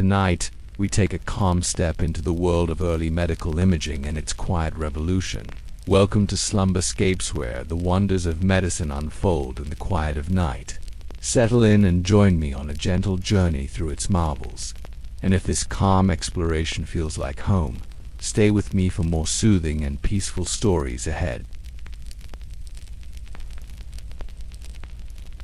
Tonight, we take a calm step into the world of early medical imaging and its quiet revolution. Welcome to Slumber Scapes, where the wonders of medicine unfold in the quiet of night. Settle in and join me on a gentle journey through its marvels. And if this calm exploration feels like home, stay with me for more soothing and peaceful stories ahead.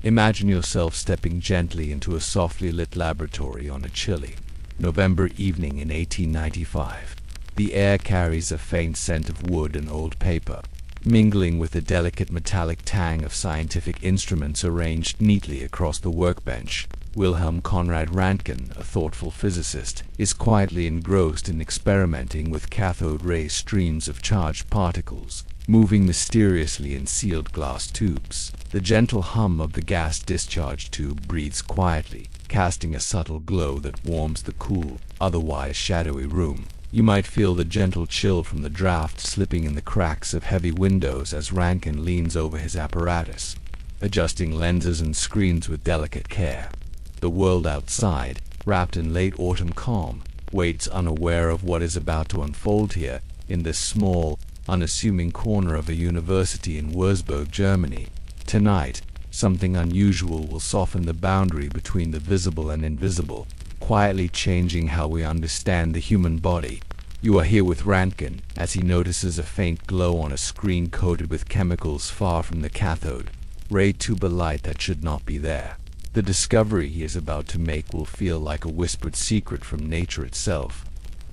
Imagine yourself stepping gently into a softly lit laboratory on a chilly November evening in 1895. The air carries a faint scent of wood and old paper, mingling with the delicate metallic tang of scientific instruments arranged neatly across the workbench. Wilhelm Röntgen, a thoughtful physicist, is quietly engrossed in experimenting with cathode ray streams of charged particles, moving mysteriously in sealed glass tubes. The gentle hum of the gas discharge tube breathes quietly, casting a subtle glow that warms the cool, otherwise shadowy room. You might feel the gentle chill from the draft slipping in the cracks of heavy windows as Röntgen leans over his apparatus, adjusting lenses and screens with delicate care. The world outside, wrapped in late autumn calm, waits unaware of what is about to unfold here, in this small, unassuming corner of a university in Würzburg, Germany. Tonight, something unusual will soften the boundary between the visible and invisible, quietly changing how we understand the human body. You are here with Röntgen, as he notices a faint glow on a screen coated with chemicals far from the cathode ray tube, a light that should not be there. The discovery he is about to make will feel like a whispered secret from nature itself,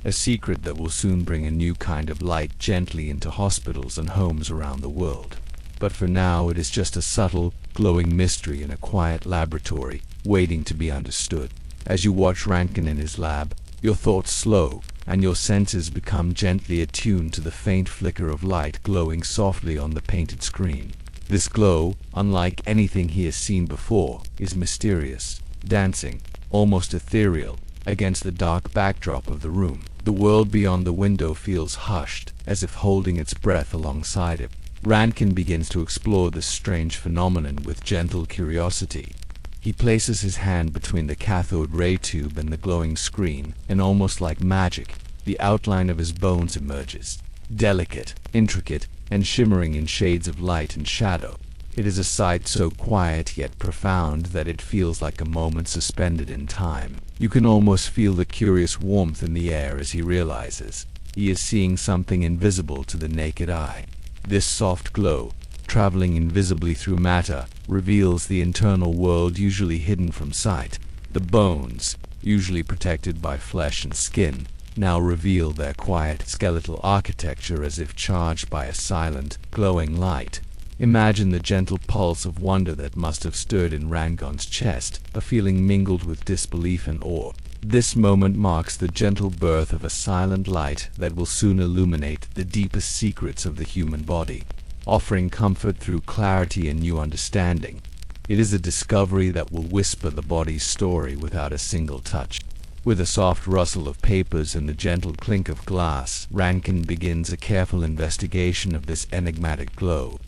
a secret that will soon bring a new kind of light gently into hospitals and homes around the world. But for now, it is just a subtle, glowing mystery in a quiet laboratory, waiting to be understood. As you watch Röntgen in his lab, your thoughts slow, and your senses become gently attuned to the faint flicker of light glowing softly on the painted screen. This glow, unlike anything he has seen before, is mysterious, dancing, almost ethereal, against the dark backdrop of the room. The world beyond the window feels hushed, as if holding its breath alongside it. Röntgen begins to explore this strange phenomenon with gentle curiosity. He places his hand between the cathode ray tube and the glowing screen, and almost like magic, the outline of his bones emerges, delicate, intricate, and shimmering in shades of light and shadow. It is a sight so quiet yet profound that it feels like a moment suspended in time. You can almost feel the curious warmth in the air as he realizes he is seeing something invisible to the naked eye. This soft glow, traveling invisibly through matter, reveals the internal world usually hidden from sight. The bones, usually protected by flesh and skin, now reveal their quiet skeletal architecture as if charged by a silent, glowing light. Imagine the gentle pulse of wonder that must have stirred in Röntgen's chest, a feeling mingled with disbelief and awe. This moment marks the gentle birth of a silent light that will soon illuminate the deepest secrets of the human body, offering comfort through clarity and new understanding. It is a discovery that will whisper the body's story without a single touch. With a soft rustle of papers and the gentle clink of glass, Röntgen begins a careful investigation of this enigmatic glow.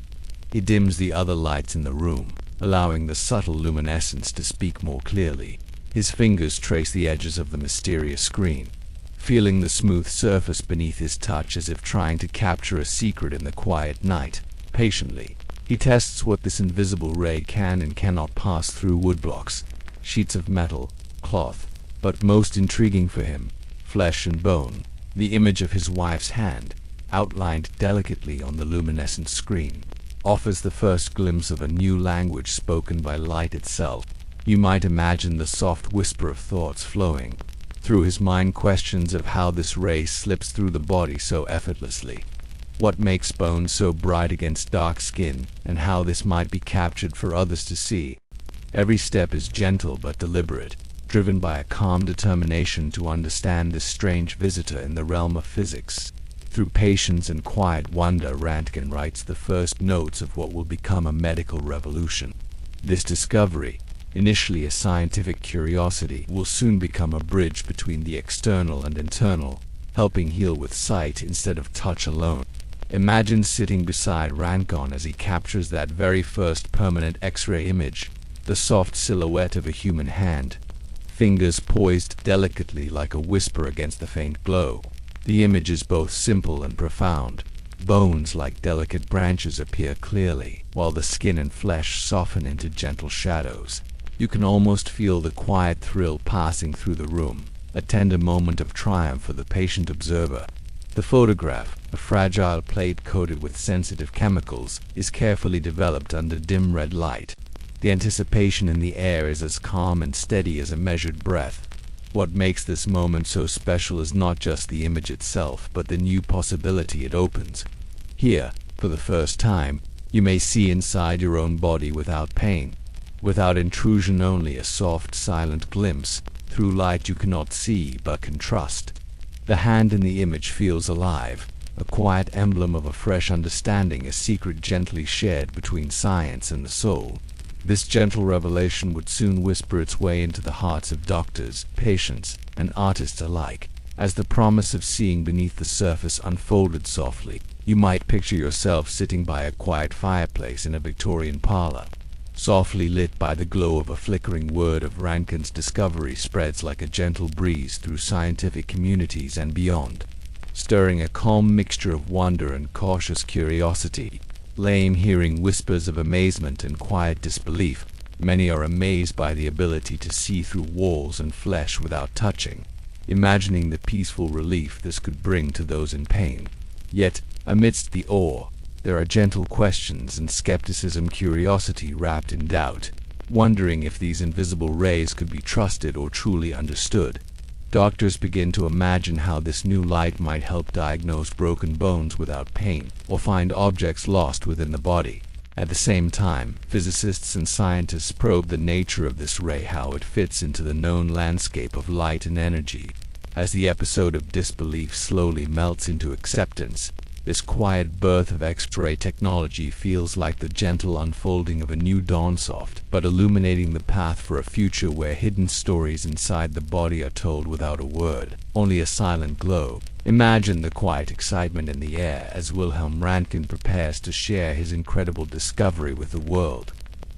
He dims the other lights in the room, allowing the subtle luminescence to speak more clearly. His fingers trace the edges of the mysterious screen, feeling the smooth surface beneath his touch as if trying to capture a secret in the quiet night. Patiently, he tests what this invisible ray can and cannot pass through woodblocks, sheets of metal, cloth, but most intriguing for him, flesh and bone. The image of his wife's hand, outlined delicately on the luminescent screen, offers the first glimpse of a new language spoken by light itself. You might imagine the soft whisper of thoughts flowing through his mind, questions of how this ray slips through the body so effortlessly, what makes bones so bright against dark skin, and how this might be captured for others to see. Every step is gentle but deliberate, driven by a calm determination to understand this strange visitor in the realm of physics. Through patience and quiet wonder, Röntgen writes the first notes of what will become a medical revolution. This discovery, initially a scientific curiosity, will soon become a bridge between the external and internal, helping heal with sight instead of touch alone. Imagine sitting beside Röntgen as he captures that very first permanent X-ray image, the soft silhouette of a human hand, fingers poised delicately like a whisper against the faint glow. The image is both simple and profound. Bones like delicate branches appear clearly, while the skin and flesh soften into gentle shadows. You can almost feel the quiet thrill passing through the room, a tender moment of triumph for the patient observer. The photograph, a fragile plate coated with sensitive chemicals, is carefully developed under dim red light. The anticipation in the air is as calm and steady as a measured breath. What makes this moment so special is not just the image itself, but the new possibility it opens. Here, for the first time, you may see inside your own body without pain, without intrusion, only a soft, silent glimpse, through light you cannot see but can trust. The hand in the image feels alive, a quiet emblem of a fresh understanding, a secret gently shared between science and the soul. This gentle revelation would soon whisper its way into the hearts of doctors, patients, and artists alike. As the promise of seeing beneath the surface unfolded softly, you might picture yourself sitting by a quiet fireplace in a Victorian parlor. Softly lit by the glow of a flickering word of Röntgen's discovery spreads like a gentle breeze through scientific communities and beyond, stirring a calm mixture of wonder and cautious curiosity. Lame hearing whispers of amazement and quiet disbelief. Many are amazed by the ability to see through walls and flesh without touching, imagining the peaceful relief this could bring to those in pain. Yet, amidst the awe, there are gentle questions and skepticism, curiosity wrapped in doubt, wondering if these invisible rays could be trusted or truly understood. Doctors begin to imagine how this new light might help diagnose broken bones without pain, or find objects lost within the body. At the same time, physicists and scientists probe the nature of this ray, how it fits into the known landscape of light and energy. As the episode of disbelief slowly melts into acceptance, this quiet birth of X-ray technology feels like the gentle unfolding of a new dawn, soft but illuminating the path for a future where hidden stories inside the body are told without a word, only a silent glow. Imagine the quiet excitement in the air as Wilhelm Röntgen prepares to share his incredible discovery with the world.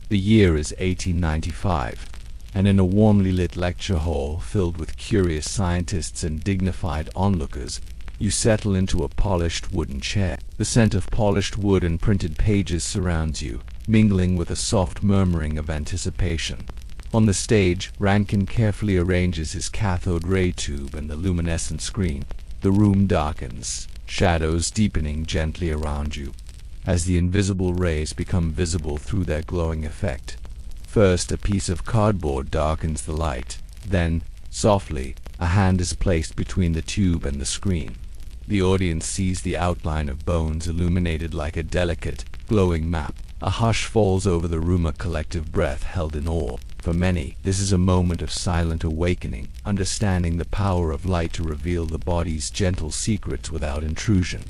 The year is 1895, and in a warmly lit lecture hall filled with curious scientists and dignified onlookers, you settle into a polished wooden chair. The scent of polished wood and printed pages surrounds you, mingling with a soft murmuring of anticipation. On the stage, Röntgen carefully arranges his cathode ray tube and the luminescent screen. The room darkens, shadows deepening gently around you, as the invisible rays become visible through their glowing effect. First, a piece of cardboard darkens the light. Then, softly, a hand is placed between the tube and the screen. The audience sees the outline of bones illuminated like a delicate, glowing map. A hush falls over the room, a collective breath held in awe. For many, this is a moment of silent awakening, understanding the power of light to reveal the body's gentle secrets without intrusion.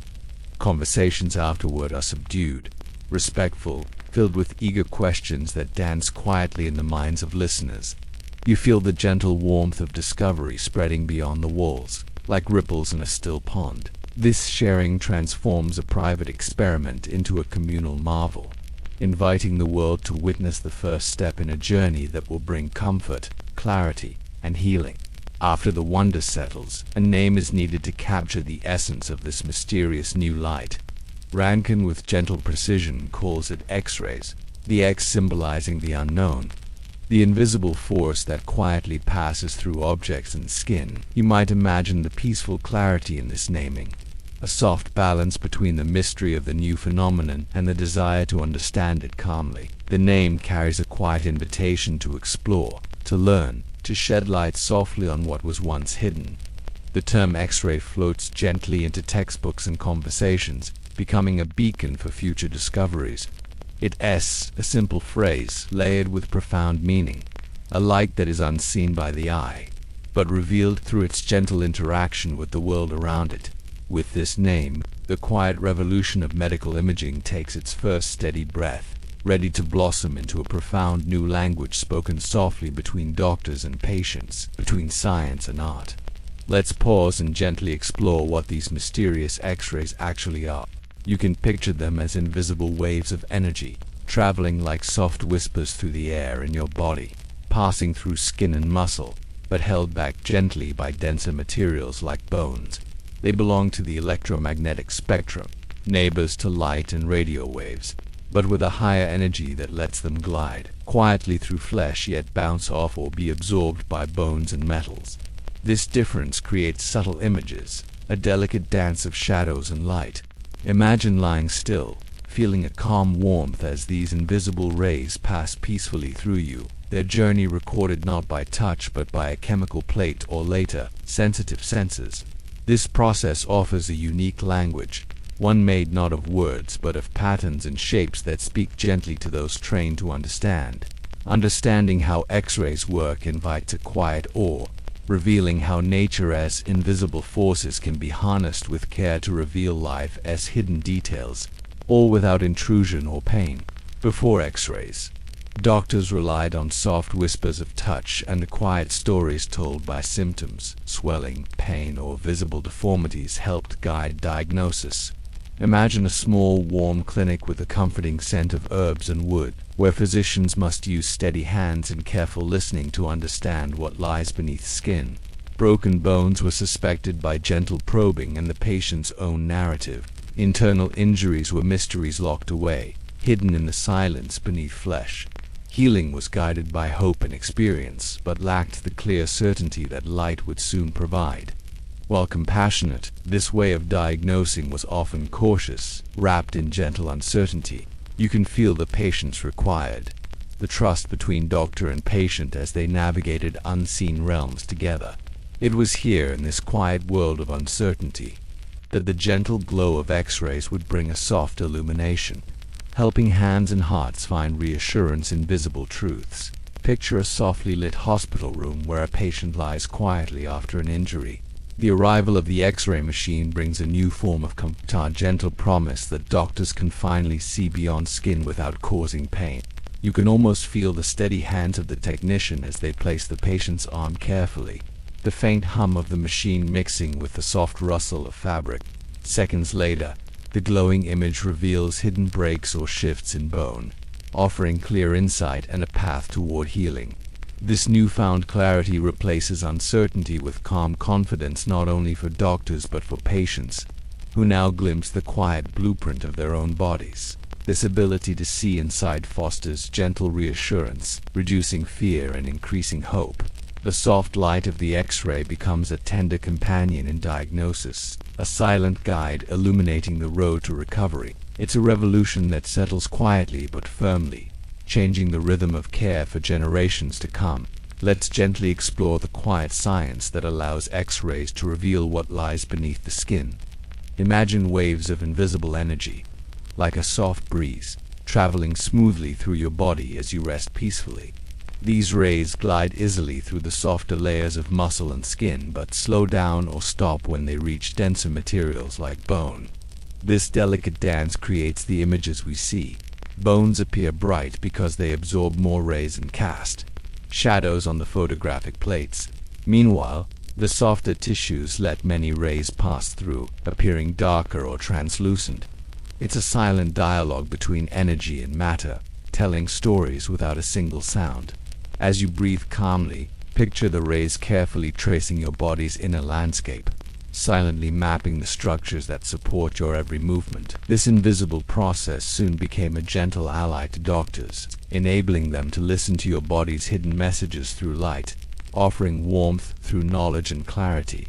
Conversations afterward are subdued, respectful, filled with eager questions that dance quietly in the minds of listeners. You feel the gentle warmth of discovery spreading beyond the walls, like ripples in a still pond. This sharing transforms a private experiment into a communal marvel, inviting the world to witness the first step in a journey that will bring comfort, clarity, and healing. After the wonder settles, a name is needed to capture the essence of this mysterious new light. Röntgen with gentle precision calls it X-rays, the X symbolizing the unknown, the invisible force that quietly passes through objects and skin. You might imagine the peaceful clarity in this naming, a soft balance between the mystery of the new phenomenon and the desire to understand it calmly. The name carries a quiet invitation to explore, to learn, to shed light softly on what was once hidden. The term X-ray floats gently into textbooks and conversations, becoming a beacon for future discoveries. It's a simple phrase layered with profound meaning, a light that is unseen by the eye, but revealed through its gentle interaction with the world around it. With this name, the quiet revolution of medical imaging takes its first steady breath, ready to blossom into a profound new language spoken softly between doctors and patients, between science and art. Let's pause and gently explore what these mysterious X-rays actually are. You can picture them as invisible waves of energy, traveling like soft whispers through the air in your body, passing through skin and muscle, but held back gently by denser materials like bones. They belong to the electromagnetic spectrum, neighbors to light and radio waves, but with a higher energy that lets them glide quietly through flesh yet bounce off or be absorbed by bones and metals. This difference creates subtle images, a delicate dance of shadows and light. Imagine lying still, feeling a calm warmth as these invisible rays pass peacefully through you, their journey recorded not by touch but by a chemical plate or later, sensitive senses. This process offers a unique language, one made not of words but of patterns and shapes that speak gently to those trained to understand. Understanding how X-rays work invites a quiet awe, revealing how nature's invisible forces can be harnessed with care to reveal life's hidden details, all without intrusion or pain. Before X-rays, doctors relied on soft whispers of touch and the quiet stories told by symptoms. Swelling, pain, or visible deformities helped guide diagnosis. Imagine a small, warm clinic with a comforting scent of herbs and wood, where physicians must use steady hands and careful listening to understand what lies beneath skin. Broken bones were suspected by gentle probing and the patient's own narrative. Internal injuries were mysteries locked away, hidden in the silence beneath flesh. Healing was guided by hope and experience, but lacked the clear certainty that light would soon provide. While compassionate, this way of diagnosing was often cautious, wrapped in gentle uncertainty. You can feel the patience required, the trust between doctor and patient as they navigated unseen realms together. It was here, in this quiet world of uncertainty, that the gentle glow of X-rays would bring a soft illumination, helping hands and hearts find reassurance in visible truths. Picture a softly lit hospital room where a patient lies quietly after an injury. The arrival of the X-ray machine brings a new form of comfort, a gentle promise that doctors can finally see beyond skin without causing pain. You can almost feel the steady hands of the technician as they place the patient's arm carefully, the faint hum of the machine mixing with the soft rustle of fabric. Seconds later, the glowing image reveals hidden breaks or shifts in bone, offering clear insight and a path toward healing. This newfound clarity replaces uncertainty with calm confidence, not only for doctors but for patients, who now glimpse the quiet blueprint of their own bodies. This ability to see inside fosters gentle reassurance, reducing fear and increasing hope. The soft light of the X-ray becomes a tender companion in diagnosis, a silent guide illuminating the road to recovery. It's a revolution that settles quietly but firmly, changing the rhythm of care for generations to come. Let's gently explore the quiet science that allows X-rays to reveal what lies beneath the skin. Imagine waves of invisible energy, like a soft breeze, traveling smoothly through your body as you rest peacefully. These rays glide easily through the softer layers of muscle and skin, but slow down or stop when they reach denser materials like bone. This delicate dance creates the images we see. Bones appear bright because they absorb more rays and cast shadows on the photographic plates. Meanwhile, the softer tissues let many rays pass through, appearing darker or translucent. It's a silent dialogue between energy and matter, telling stories without a single sound. As you breathe calmly, picture the rays carefully tracing your body's inner landscape, silently mapping the structures that support your every movement. This invisible process soon became a gentle ally to doctors, enabling them to listen to your body's hidden messages through light, offering warmth through knowledge and clarity.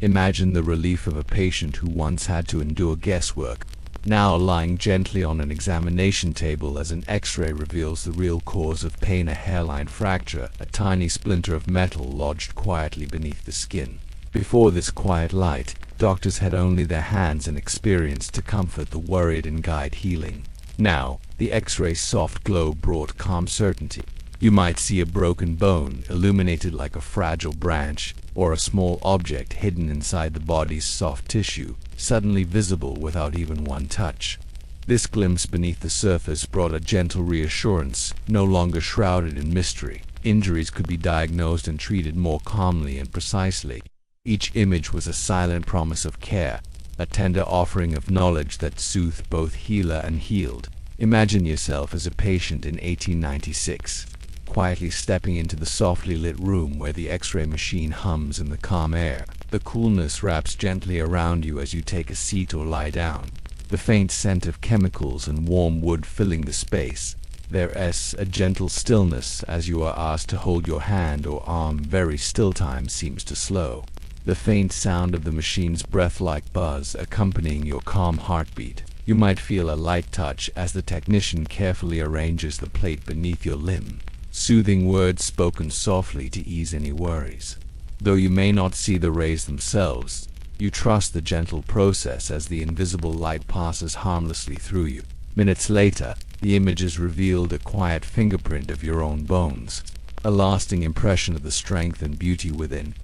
Imagine the relief of a patient who once had to endure guesswork, now lying gently on an examination table as an X-ray reveals the real cause of pain: a hairline fracture, a tiny splinter of metal lodged quietly beneath the skin. Before this quiet light, doctors had only their hands and experience to comfort the worried and guide healing. Now, the X-ray's soft glow brought calm certainty. You might see a broken bone illuminated like a fragile branch, or a small object hidden inside the body's soft tissue, suddenly visible without even one touch. This glimpse beneath the surface brought a gentle reassurance, no longer shrouded in mystery. Injuries could be diagnosed and treated more calmly and precisely. Each image was a silent promise of care, a tender offering of knowledge that soothed both healer and healed. Imagine yourself as a patient in 1896, quietly stepping into the softly lit room where the X-ray machine hums in the calm air. The coolness wraps gently around you as you take a seat or lie down. The faint scent of chemicals and warm wood filling the space. There's a gentle stillness as you are asked to hold your hand or arm. Very still. Time seems to slow. The faint sound of the machine's breath-like buzz accompanying your calm heartbeat. You might feel a light touch as the technician carefully arranges the plate beneath your limb. Soothing words spoken softly to ease any worries. Though you may not see the rays themselves, you trust the gentle process as the invisible light passes harmlessly through you. Minutes later, the images revealed a quiet fingerprint of your own bones, a lasting impression of the strength and beauty within.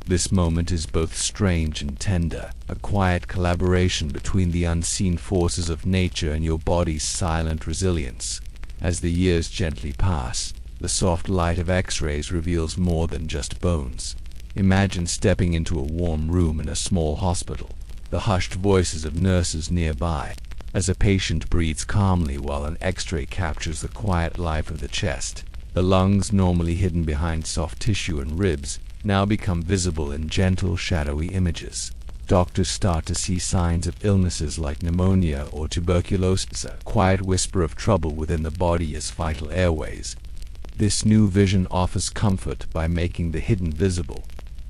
This moment is both strange and tender, a quiet collaboration between the unseen forces of nature and your body's silent resilience. As the years gently pass, the soft light of X-rays reveals more than just bones. Imagine stepping into a warm room in a small hospital, the hushed voices of nurses nearby, as a patient breathes calmly while an X-ray captures the quiet life of the chest. The lungs, normally hidden behind soft tissue and ribs, now become visible in gentle, shadowy images. Doctors start to see signs of illnesses like pneumonia or tuberculosis, a quiet whisper of trouble within the body as vital airways. This new vision offers comfort by making the hidden visible,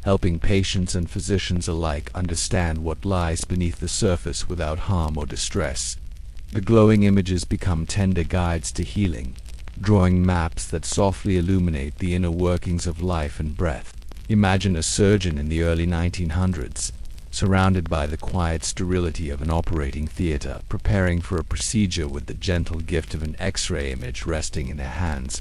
helping patients and physicians alike understand what lies beneath the surface without harm or distress. The glowing images become tender guides to healing, drawing maps that softly illuminate the inner workings of life and breath. Imagine a surgeon in the early 1900s, surrounded by the quiet sterility of an operating theater, preparing for a procedure with the gentle gift of an X-ray image resting in their hands.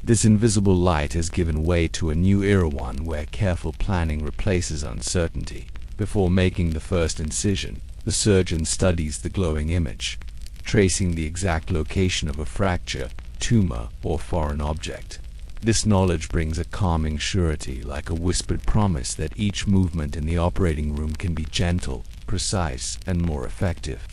This invisible light has given way to a new era, one where careful planning replaces uncertainty. Before making the first incision, the surgeon studies the glowing image, tracing the exact location of a fracture, tumor, or foreign object. This knowledge brings a calming surety, like a whispered promise that each movement in the operating room can be gentle, precise, and more effective.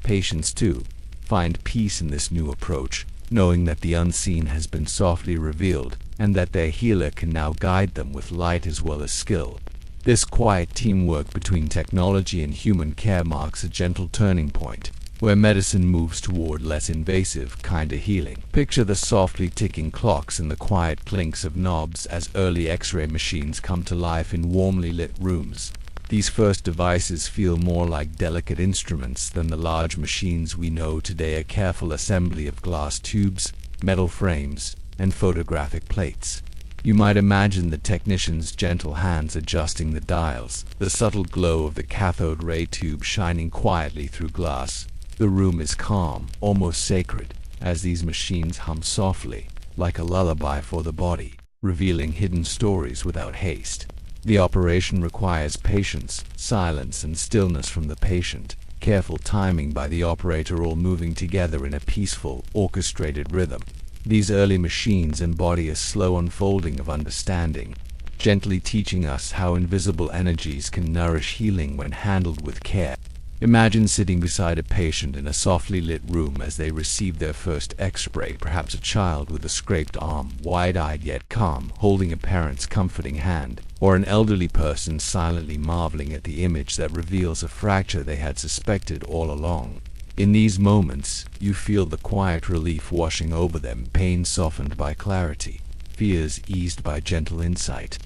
Patients, too, find peace in this new approach, knowing that the unseen has been softly revealed, and that their healer can now guide them with light as well as skill. This quiet teamwork between technology and human care marks a gentle turning point, where medicine moves toward less invasive, kinder healing. Picture the softly ticking clocks and the quiet clinks of knobs as early X-ray machines come to life in warmly lit rooms. These first devices feel more like delicate instruments than the large machines we know today, a careful assembly of glass tubes, metal frames, and photographic plates. You might imagine the technician's gentle hands adjusting the dials, the subtle glow of the cathode ray tube shining quietly through glass. The room is calm, almost sacred, as these machines hum softly, like a lullaby for the body, revealing hidden stories without haste. The operation requires patience, silence, and stillness from the patient, careful timing by the operator, all moving together in a peaceful, orchestrated rhythm. These early machines embody a slow unfolding of understanding, gently teaching us how invisible energies can nourish healing when handled with care. Imagine sitting beside a patient in a softly lit room as they receive their first X-ray, perhaps a child with a scraped arm, wide-eyed yet calm, holding a parent's comforting hand, or an elderly person silently marveling at the image that reveals a fracture they had suspected all along. In these moments, you feel the quiet relief washing over them, pain softened by clarity, fears eased by gentle insight.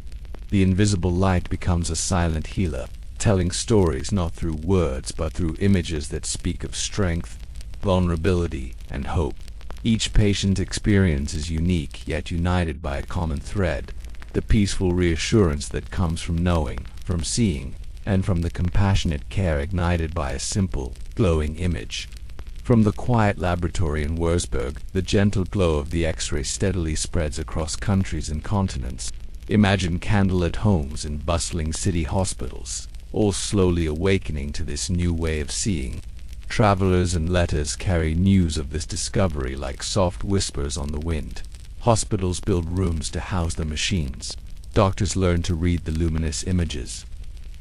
The invisible light becomes a silent healer, telling stories not through words but through images that speak of strength, vulnerability, and hope. Each patient experience is unique, yet united by a common thread: the peaceful reassurance that comes from knowing, from seeing, and from the compassionate care ignited by a simple, glowing image. From the quiet laboratory in Würzburg, the gentle glow of the X-ray steadily spreads across countries and continents. Imagine candlelit homes and bustling city hospitals, all slowly awakening to this new way of seeing. Travelers and letters carry news of this discovery like soft whispers on the wind. Hospitals build rooms to house the machines. Doctors learn to read the luminous images.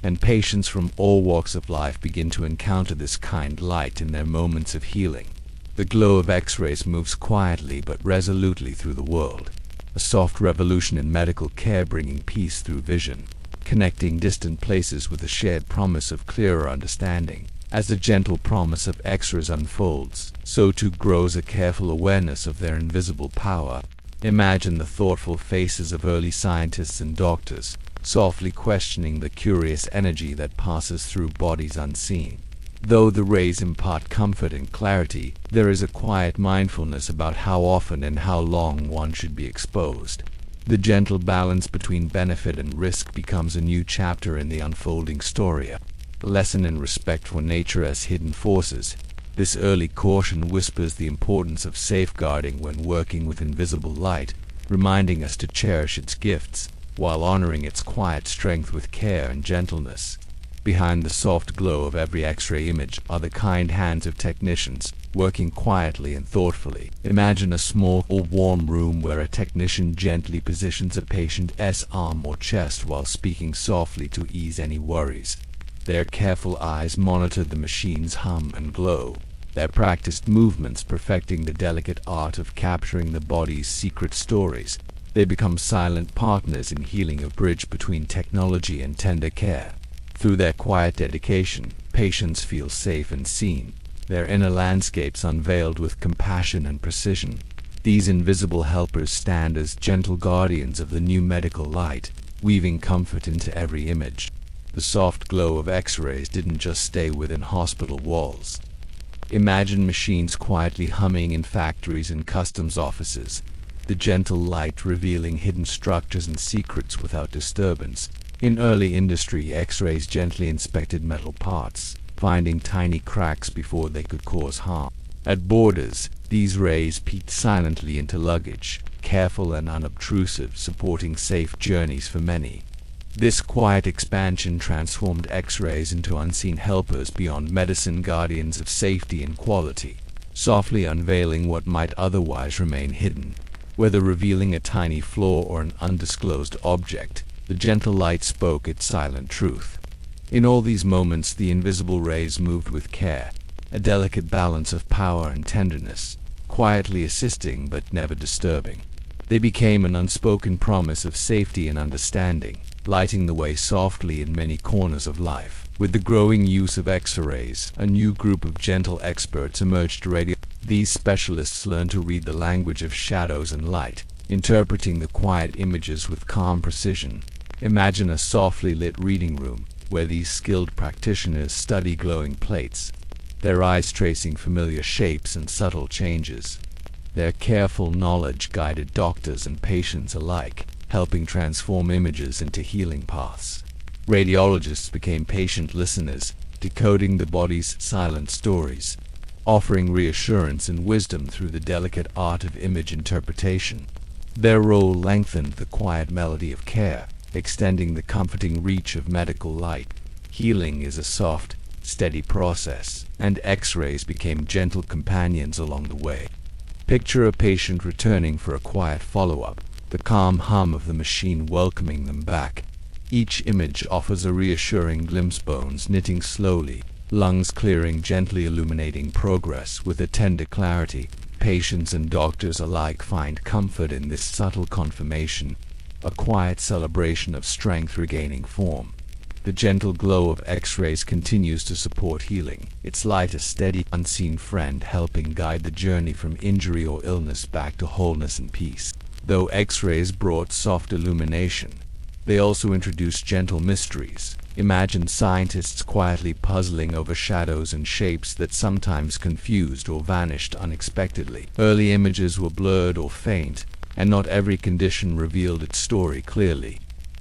And patients from all walks of life begin to encounter this kind light in their moments of healing. The glow of X-rays moves quietly but resolutely through the world, a soft revolution in medical care bringing peace through vision, connecting distant places with a shared promise of clearer understanding. As the gentle promise of X-rays unfolds, so too grows a careful awareness of their invisible power. Imagine the thoughtful faces of early scientists and doctors, softly questioning the curious energy that passes through bodies unseen. Though the rays impart comfort and clarity, there is a quiet mindfulness about how often and how long one should be exposed. The gentle balance between benefit and risk becomes a new chapter in the unfolding story. A lesson in respect for nature as hidden forces. This early caution whispers the importance of safeguarding when working with invisible light, reminding us to cherish its gifts, while honoring its quiet strength with care and gentleness. Behind the soft glow of every X-ray image are the kind hands of technicians, working quietly and thoughtfully. Imagine a small or warm room where a technician gently positions a patient's arm or chest while speaking softly to ease any worries. Their careful eyes monitor the machine's hum and glow, their practiced movements perfecting the delicate art of capturing the body's secret stories. They become silent partners in healing, a bridge between technology and tender care. Through their quiet dedication, patients feel safe and seen, their inner landscapes unveiled with compassion and precision. These invisible helpers stand as gentle guardians of the new medical light, weaving comfort into every image. The soft glow of X-rays didn't just stay within hospital walls. Imagine machines quietly humming in factories and customs offices, the gentle light revealing hidden structures and secrets without disturbance. In early industry, X-rays gently inspected metal parts, finding tiny cracks before they could cause harm. At borders, these rays peeked silently into luggage, careful and unobtrusive, supporting safe journeys for many. This quiet expansion transformed X-rays into unseen helpers beyond medicine, guardians of safety and quality, softly unveiling what might otherwise remain hidden. Whether revealing a tiny flaw or an undisclosed object, the gentle light spoke its silent truth. In all these moments, the invisible rays moved with care, a delicate balance of power and tenderness, quietly assisting but never disturbing. They became an unspoken promise of safety and understanding, lighting the way softly in many corners of life. With the growing use of X-rays, a new group of gentle experts emerged. These specialists learned to read the language of shadows and light, interpreting the quiet images with calm precision. Imagine a softly lit reading room, where these skilled practitioners study glowing plates, their eyes tracing familiar shapes and subtle changes. Their careful knowledge guided doctors and patients alike, helping transform images into healing paths. Radiologists became patient listeners, decoding the body's silent stories, offering reassurance and wisdom through the delicate art of image interpretation. Their role lengthened the quiet melody of care, extending the comforting reach of medical light. Healing is a soft, steady process, and X-rays became gentle companions along the way. Picture a patient returning for a quiet follow-up, the calm hum of the machine welcoming them back. Each image offers a reassuring glimpse, bones knitting slowly, lungs clearing, gently illuminating progress with a tender clarity. Patients and doctors alike find comfort in this subtle confirmation, a quiet celebration of strength regaining form. The gentle glow of X-rays continues to support healing, its light a steady, unseen friend helping guide the journey from injury or illness back to wholeness and peace. Though X-rays brought soft illumination, they also introduced gentle mysteries. Imagine scientists quietly puzzling over shadows and shapes that sometimes confused or vanished unexpectedly. Early images were blurred or faint, and not every condition revealed its story clearly.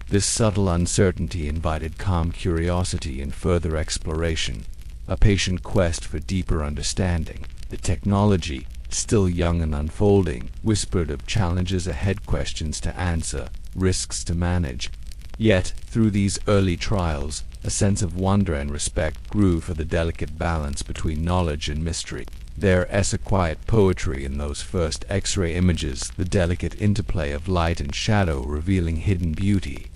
This subtle uncertainty invited calm curiosity and further exploration, a patient quest for deeper understanding. The technology, still young and unfolding, whispered of challenges ahead, questions to answer, risks to manage. Yet, through these early trials, a sense of wonder and respect grew for the delicate balance between knowledge and mystery. There is a quiet poetry in those first X-ray images, the delicate interplay of light and shadow revealing hidden beauty.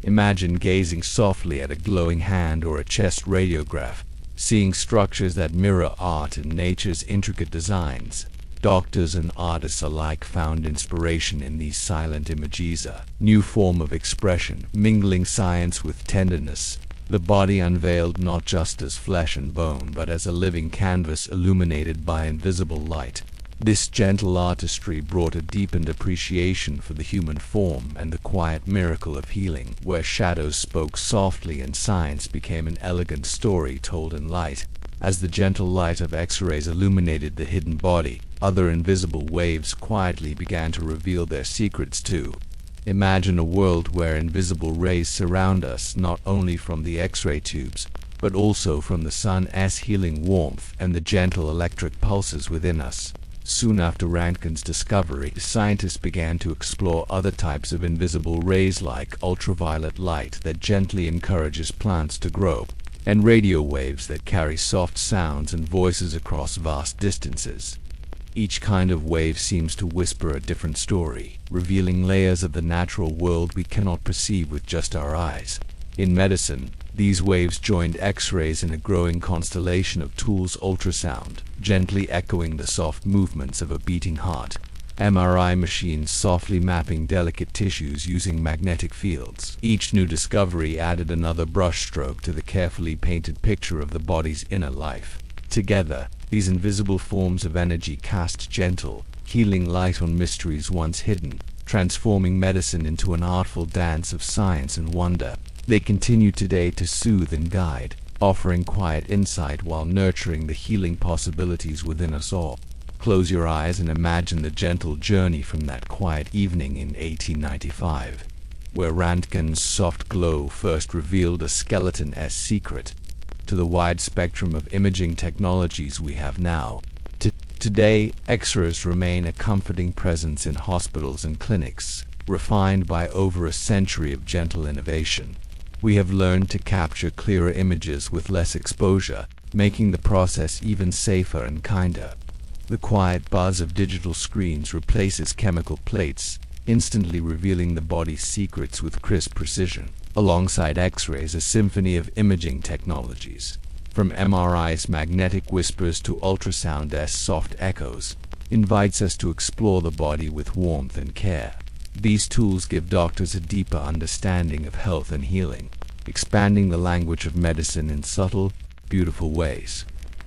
Imagine gazing softly at a glowing hand or a chest radiograph, seeing structures that mirror art and nature's intricate designs. Doctors and artists alike found inspiration in these silent images, a new form of expression, mingling science with tenderness. The body unveiled not just as flesh and bone, but as a living canvas illuminated by invisible light. This gentle artistry brought a deepened appreciation for the human form and the quiet miracle of healing, where shadows spoke softly and science became an elegant story told in light. As the gentle light of X-rays illuminated the hidden body, other invisible waves quietly began to reveal their secrets too. Imagine a world where invisible rays surround us not only from the X-ray tubes, but also from the sun's healing warmth and the gentle electric pulses within us. Soon after Röntgen's discovery, scientists began to explore other types of invisible rays like ultraviolet light that gently encourages plants to grow, and radio waves that carry soft sounds and voices across vast distances. Each kind of wave seems to whisper a different story, revealing layers of the natural world we cannot perceive with just our eyes. In medicine, these waves joined X-rays in a growing constellation of tools: ultrasound, gently echoing the soft movements of a beating heart; MRI machines softly mapping delicate tissues using magnetic fields. Each new discovery added another brushstroke to the carefully painted picture of the body's inner life. Together, these invisible forms of energy cast gentle, healing light on mysteries once hidden, transforming medicine into an artful dance of science and wonder. They continue today to soothe and guide, offering quiet insight while nurturing the healing possibilities within us all. Close your eyes and imagine the gentle journey from that quiet evening in 1895, where Röntgen's soft glow first revealed a skeleton's secret, to the wide spectrum of imaging technologies we have now. Today, X-rays remain a comforting presence in hospitals and clinics, refined by over a century of gentle innovation. We have learned to capture clearer images with less exposure, making the process even safer and kinder. The quiet buzz of digital screens replaces chemical plates, instantly revealing the body's secrets with crisp precision. Alongside X-rays, a symphony of imaging technologies, from MRI's magnetic whispers to ultrasound's soft echoes, invites us to explore the body with warmth and care. These tools give doctors a deeper understanding of health and healing, expanding the language of medicine in subtle, beautiful ways.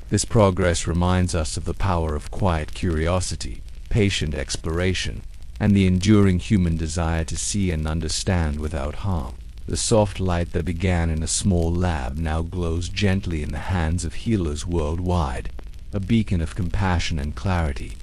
This progress reminds us of the power of quiet curiosity, patient exploration, and the enduring human desire to see and understand without harm. The soft light that began in a small lab now glows gently in the hands of healers worldwide, a beacon of compassion and clarity.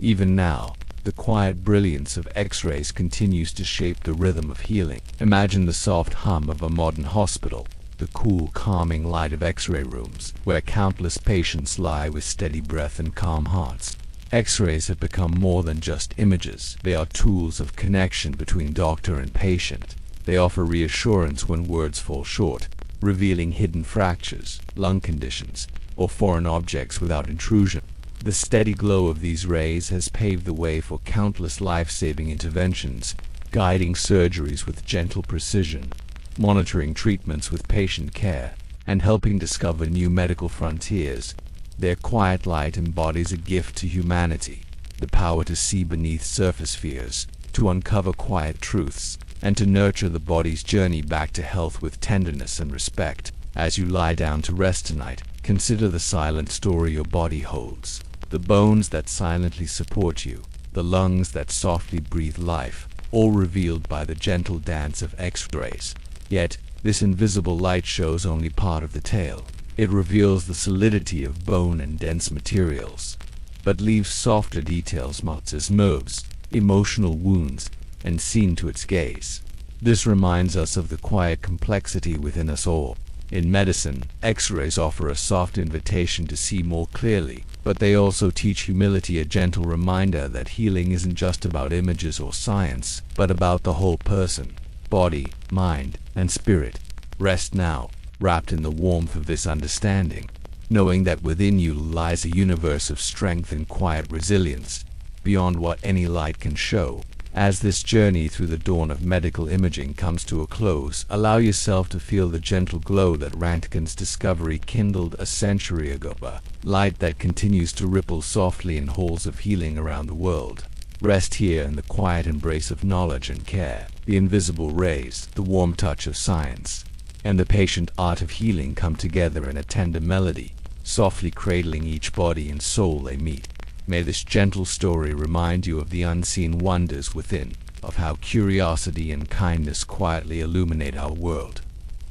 Even now, the quiet brilliance of X-rays continues to shape the rhythm of healing. Imagine the soft hum of a modern hospital, the cool, calming light of X-ray rooms, where countless patients lie with steady breath and calm hearts. X-rays have become more than just images. They are tools of connection between doctor and patient. They offer reassurance when words fall short, revealing hidden fractures, lung conditions, or foreign objects without intrusion. The steady glow of these rays has paved the way for countless life-saving interventions, guiding surgeries with gentle precision, monitoring treatments with patient care, and helping discover new medical frontiers. Their quiet light embodies a gift to humanity, the power to see beneath surface fears, to uncover quiet truths, and to nurture the body's journey back to health with tenderness and respect. As you lie down to rest tonight, consider the silent story your body holds. The bones that silently support you, the lungs that softly breathe life, all revealed by the gentle dance of X-rays. Yet, this invisible light shows only part of the tale. It reveals the solidity of bone and dense materials, but leaves softer details such as nerves, emotional wounds, and seen to its gaze. This reminds us of the quiet complexity within us all. In medicine, X-rays offer a soft invitation to see more clearly, but they also teach humility, a gentle reminder that healing isn't just about images or science, but about the whole person, body, mind, and spirit. Rest now, wrapped in the warmth of this understanding, knowing that within you lies a universe of strength and quiet resilience, beyond what any light can show. As this journey through the dawn of medical imaging comes to a close, allow yourself to feel the gentle glow that Röntgen's discovery kindled a century ago, a light that continues to ripple softly in halls of healing around the world. Rest here in the quiet embrace of knowledge and care. The invisible rays, the warm touch of science, and the patient art of healing come together in a tender melody, softly cradling each body and soul they meet. May this gentle story remind you of the unseen wonders within, of how curiosity and kindness quietly illuminate our world.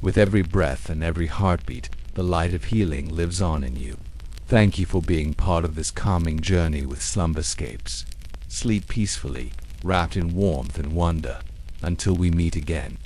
With every breath and every heartbeat, the light of healing lives on in you. Thank you for being part of this calming journey with Slumber Scapes. Sleep peacefully, wrapped in warmth and wonder. Until we meet again.